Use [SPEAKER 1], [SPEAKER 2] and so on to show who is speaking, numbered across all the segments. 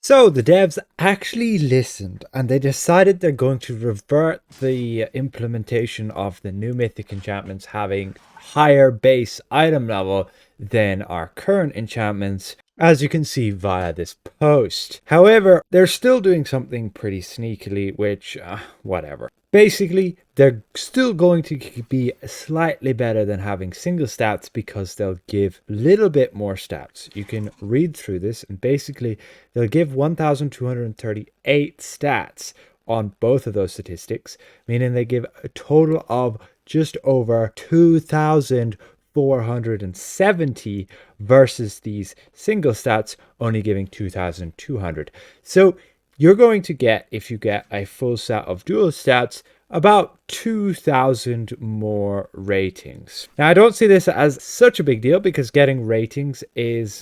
[SPEAKER 1] So the devs actually listened and they decided they're going to revert the implementation of the new mythic enchantments having higher base item level than our current enchantments, as you can see via this post. However, they're still doing something pretty sneakily, which, whatever. Basically, they're still going to be slightly better than having single stats because they'll give a little bit more stats. You can read through this and basically they'll give 1,238 stats on both of those statistics, meaning they give a total of just over 2,470 versus these single stats only giving 2,200. So you're going to get, if you get a full set of dual stats, about 2,000 more ratings. Now, I don't see this as such a big deal because getting ratings is,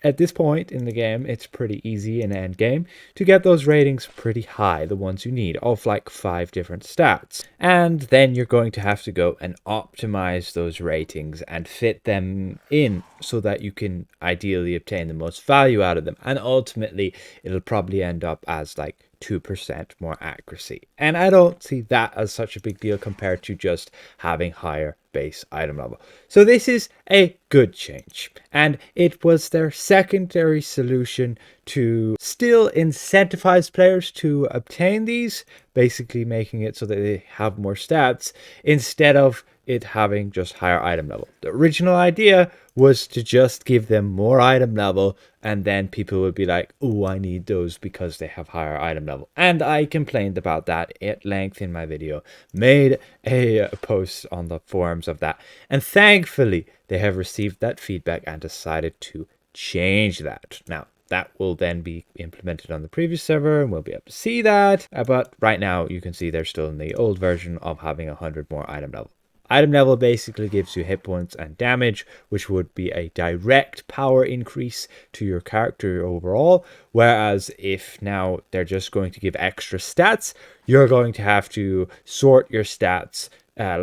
[SPEAKER 1] at this point in the game, it's pretty easy in end game to get those ratings pretty high, the ones you need, of like 5 different stats. And then you're going to have to go and optimize those ratings and fit them in so that you can ideally obtain the most value out of them. And ultimately, it'll probably end up as like 2% more accuracy. And I don't see that as such a big deal compared to just having higher base item level. So this is a good change, and it was their secondary solution to still incentivize players to obtain these, basically making it so that they have more stats instead of it having just higher item level. The original idea was to just give them more item level, and then people would be like, oh, I need those because they have higher item level. And I complained about that at length in my video, made a post on the forums of that, and thankfully they have received that feedback and decided to change that. Now, that will then be implemented on the previous server and we'll be able to see that. But right now you can see they're still in the old version of having 100 more item level. Item level basically gives you hit points and damage, which would be a direct power increase to your character overall. Whereas if now they're just going to give extra stats, you're going to have to sort your stats,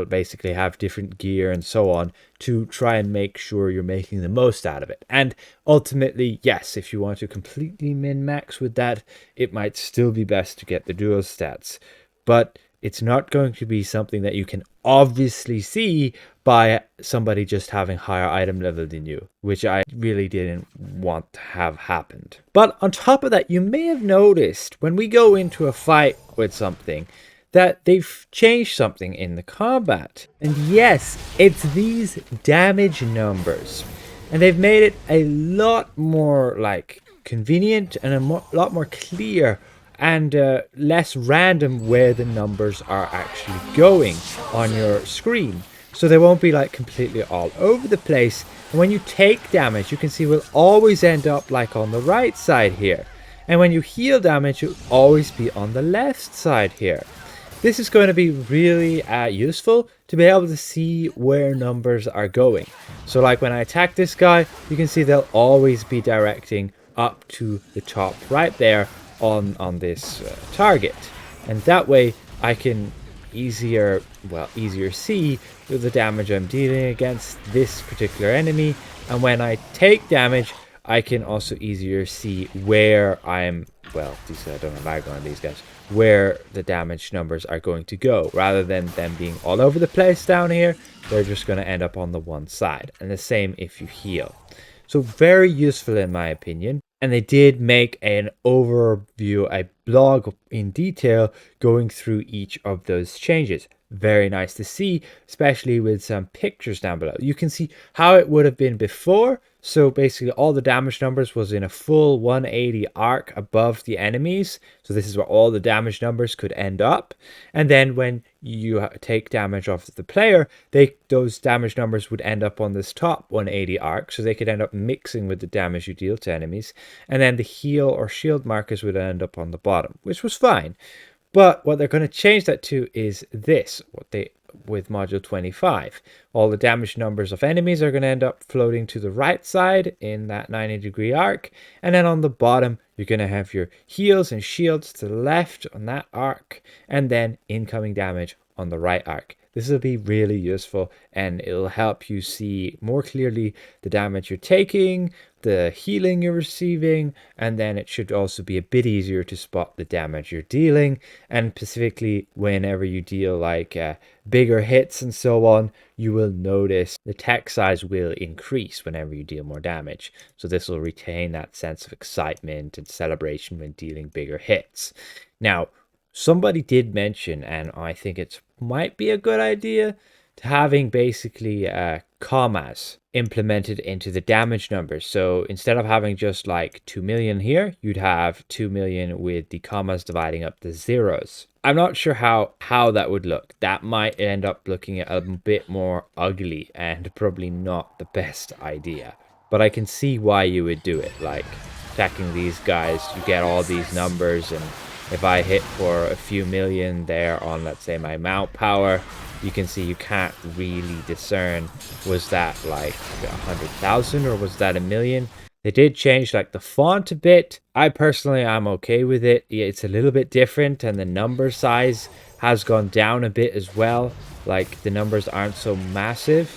[SPEAKER 1] basically have different gear and so on to try and make sure you're making the most out of it. And ultimately, yes, if you want to completely min-max with that, it might still be best to get the dual stats. But it's not going to be something that you can obviously see by somebody just having higher item level than you, which I really didn't want to have happened. But on top of that, you may have noticed when we go into a fight with something that they've changed something in the combat. And yes, it's these damage numbers. And they've made it a lot more like convenient and a lot more clear and less random where the numbers are actually going on your screen. So they won't be like completely all over the place. And when you take damage, you can see will always end up like on the right side here. And when you heal damage, you'll always be on the left side here. This is going to be really useful to be able to see where numbers are going. So like when I attack this guy, you can see they'll always be directing up to the top right there on this target, and that way I can easier see the damage I'm dealing against this particular enemy, and when I take damage I can also easier see where I'm, well, these I don't have Aragon on these guys, where the damage numbers are going to go, rather than them being all over the place down here. They're just going to end up on the one side, and the same if you heal. So very useful in my opinion. And they did make an overview, a blog in detail going through each of those changes. Very nice to see, especially with some pictures down below. You can see how it would have been before. So basically all the damage numbers was in a full 180 arc above the enemies. So this is where all the damage numbers could end up. And then when you take damage off the player, those damage numbers would end up on this top 180 arc. So they could end up mixing with the damage you deal to enemies. And then the heal or shield markers would end up on the bottom, which was fine. But what they're going to change that to is this, with module 25. All the damage numbers of enemies are going to end up floating to the right side in that 90-degree arc. And then on the bottom, you're going to have your heals and shields to the left on that arc. And then incoming damage on the right arc. This will be really useful, and it'll help you see more clearly the damage you're taking, the healing you're receiving, and then it should also be a bit easier to spot the damage you're dealing. And specifically whenever you deal like bigger hits and so on, you will notice the text size will increase whenever you deal more damage. So this will retain that sense of excitement and celebration when dealing bigger hits. Now, somebody did mention, and I think it might be a good idea, to having basically commas implemented into the damage numbers. So instead of having just like 2 million here, you'd have 2 million with the commas dividing up the zeros. I'm not sure how that would look. That might end up looking a bit more ugly and probably not the best idea. But I can see why you would do it. Like attacking these guys, you get all these numbers, and if I hit for a few million there on, let's say, my mount power, you can see you can't really discern, was that like 100,000 or was that a million? They did change like the font a bit. I personally am okay with it. It's a little bit different, and the number size has gone down a bit as well. Like the numbers aren't so massive,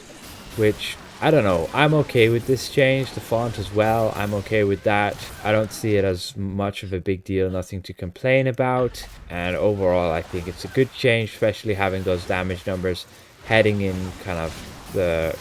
[SPEAKER 1] which I don't know. I'm okay with this change. The font as well, I'm okay with that. I don't see it as much of a big deal, nothing to complain about. And overall, I think it's a good change, especially having those damage numbers heading in kind of the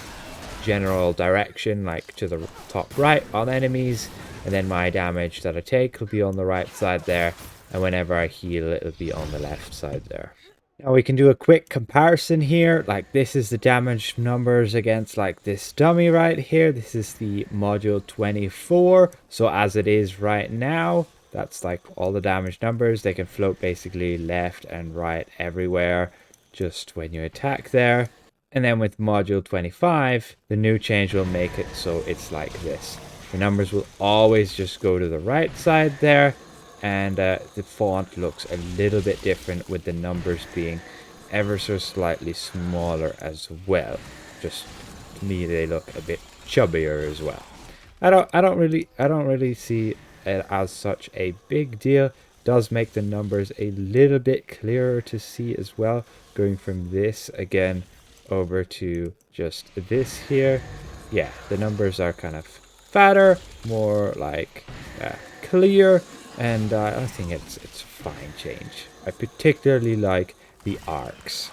[SPEAKER 1] general direction, like to the top right on enemies. And then my damage that I take will be on the right side there. And whenever I heal, it'll be on the left side there. Now we can do a quick comparison here. Like this is the damage numbers against like this dummy right here. This is the module 24. So as it is right now, that's like all the damage numbers. They can float basically left and right everywhere just when you attack there. And then with module 25, the new change will make it so it's like this. The numbers will always just go to the right side there. And the font looks a little bit different, with the numbers being ever so slightly smaller as well. Just to me, they look a bit chubbier as well. I don't really see it as such a big deal. It does make the numbers a little bit clearer to see as well, going from this again over to just this here. Yeah, the numbers are kind of fatter, more like clear. And I think it's a fine change. I particularly like the arcs.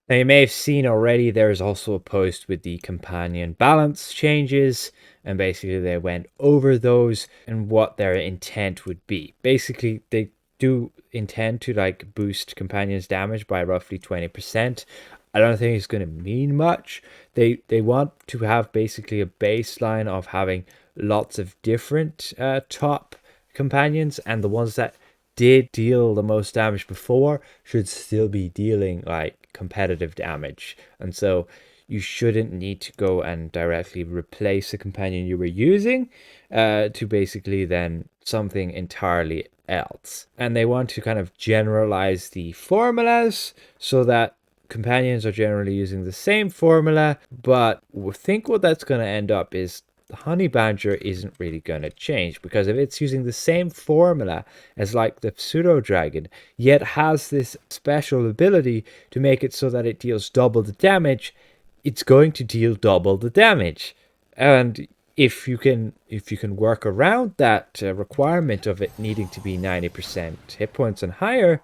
[SPEAKER 1] Now you may have seen already there's also a post with the companion balance changes, and basically they went over those and what their intent would be. Basically they do intend to like boost companions damage by roughly 20%. I don't think it's going to mean much. They want to have basically a baseline of having lots of different top companions, and the ones that did deal the most damage before should still be dealing like competitive damage. And so you shouldn't need to go and directly replace the companion you were using to basically then something entirely else. And they want to kind of generalize the formulas so that companions are generally using the same formula, but I think what that's going to end up is the honey badger isn't really going to change, because if it's using the same formula as like the pseudo dragon, yet has this special ability to make it so that it deals double the damage, it's going to deal double the damage. And if you can work around that requirement of it needing to be 90% hit points and higher,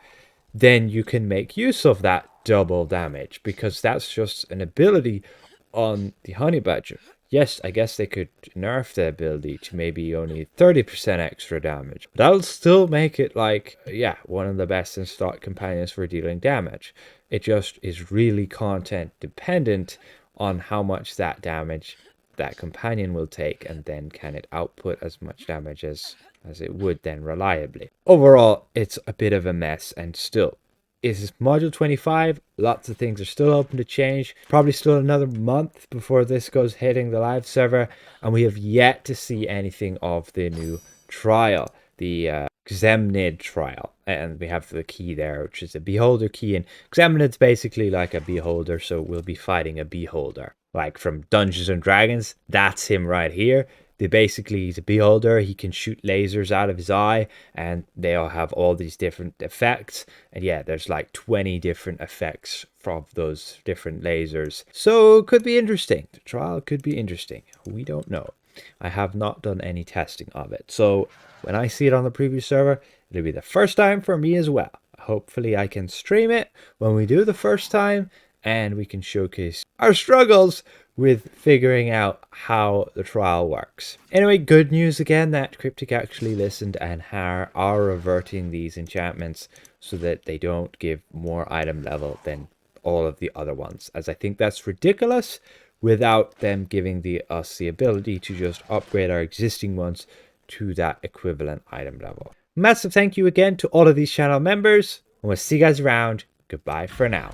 [SPEAKER 1] then you can make use of that double damage, because that's just an ability on the honey badger. Yes, I guess they could nerf the ability to maybe only 30% extra damage. But that'll still make it like, yeah, one of the best in stock companions for dealing damage. It just is really content dependent on how much that damage that companion will take, and then can it output as much damage as it would then reliably. Overall, it's a bit of a mess, and still, is module 25. Lots of things are still open to change. Probably still another month before this goes hitting the live server, and we have yet to see anything of the new trial, the Xemnid trial. And we have the key there, which is a beholder key, and Xemnid's basically like a beholder, so we'll be fighting a beholder. Like from Dungeons and Dragons, that's him right here. He's a beholder. He can shoot lasers out of his eye, and they all have all these different effects. And yeah, there's like 20 different effects from those different lasers. So it could be interesting. The trial could be interesting. We don't know. I have not done any testing of it. So when I see it on the preview server, it'll be the first time for me as well. Hopefully I can stream it when we do the first time, and we can showcase our struggles with figuring out how the trial works. Anyway, good news again that Cryptic actually listened and are reverting these enchantments so that they don't give more item level than all of the other ones, as I think that's ridiculous without them giving us the ability to just upgrade our existing ones to that equivalent item level. Massive thank you again to all of these channel members, and we'll see you guys around. Goodbye for now.